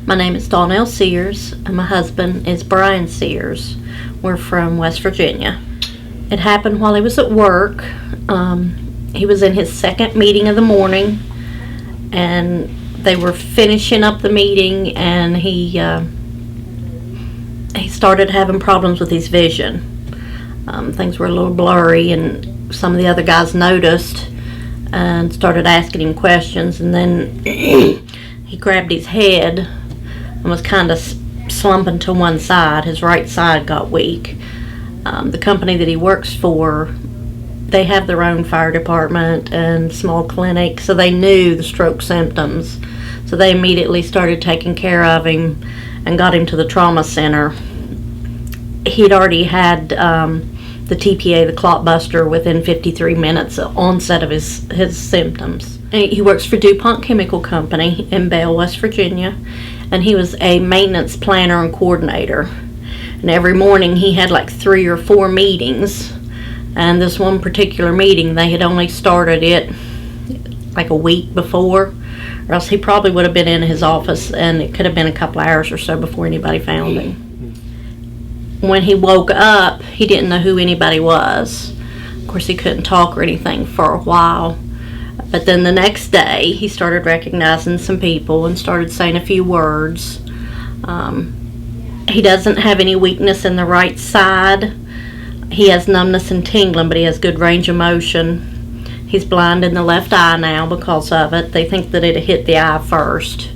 My name is Donnell Sears, and my husband is Brian Sears. We're from West Virginia. It happened while he was at work. He was in his second meeting of the morning, and they were finishing up the meeting, and he started having problems with his vision. Things were a little blurry, and some of the other guys noticed and started asking him questions, and then he grabbed his head and was kind of slumping to one side. His right side got weak. The company that he works for, they have their own fire department and small clinic, so they knew the stroke symptoms. So they immediately started taking care of him and got him to the trauma center. He'd already had the TPA, the clot buster, within 53 minutes of onset of his symptoms. He works for DuPont Chemical Company in Bell, West Virginia, and he was a maintenance planner and coordinator. And every morning he had like 3 or 4 meetings, and this one particular meeting, they had only started it like a week before, or else he probably would have been in his office, and it could have been a couple hours or so before anybody found him. When he woke up, he didn't know who anybody was. Of course, he couldn't talk or anything for a while. But then the next day, he started recognizing some people and started saying a few words. He doesn't have any weakness in the right side. He has numbness and tingling, but he has good range of motion. He's blind in the left eye now because of it. They think that it hit the eye first.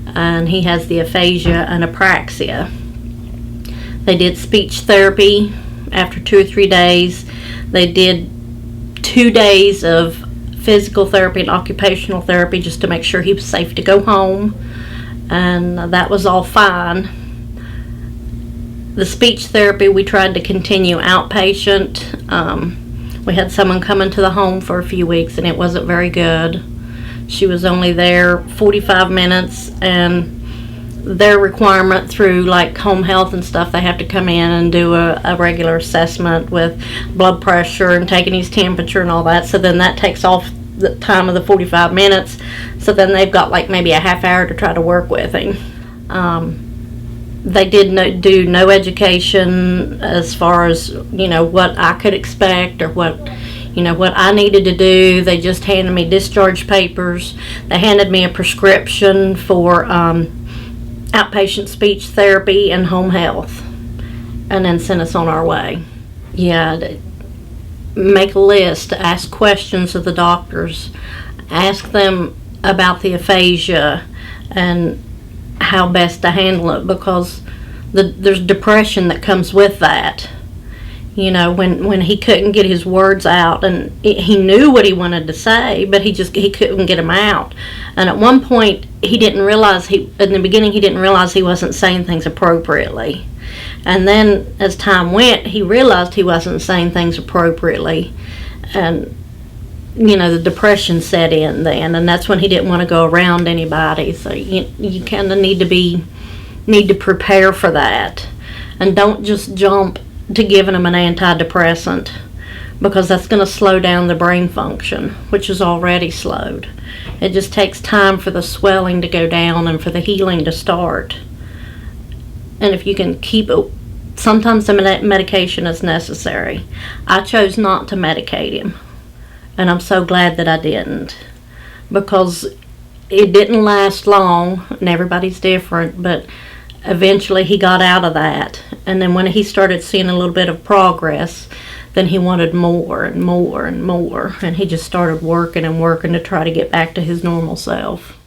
And he has the aphasia and apraxia. They did speech therapy after 2 or 3 days. They did 2 days of physical therapy and occupational therapy just to make sure he was safe to go home. And that was all fine. The speech therapy we tried to continue outpatient. We had someone come into the home for a few weeks, and it wasn't very good. She was only there 45 minutes, and their requirement through like home health and stuff, they have to come in and do a regular assessment with blood pressure and taking his temperature and all that. So then that takes off the time of the 45 minutes. So then they've got like maybe a half hour to try to work with him. They did do no education as far as, what I could expect or what I needed to do. They just handed me discharge papers. They handed me a prescription for outpatient speech therapy and home health, and then sent us on our way. Make a list, ask questions of the doctors, ask them about the aphasia and how best to handle it, because there's depression that comes with that. When he couldn't get his words out, and he knew what he wanted to say, but he couldn't get them out. And at one point, in the beginning he didn't realize he wasn't saying things appropriately. And then as time went, he realized he wasn't saying things appropriately, and the depression set in then, and that's when he didn't want to go around anybody. So you kind of need to prepare for that, and don't just jump to giving them an antidepressant, because that's going to slow down the brain function, which is already slowed. It just takes time for the swelling to go down and for the healing to start. And if you can keep it, sometimes the medication is necessary. I chose not to medicate him, and I'm so glad that I didn't, because it didn't last long, and everybody's different, but eventually he got out of that. And then when he started seeing a little bit of progress, then he wanted more and more and more, and he just started working and working to try to get back to his normal self.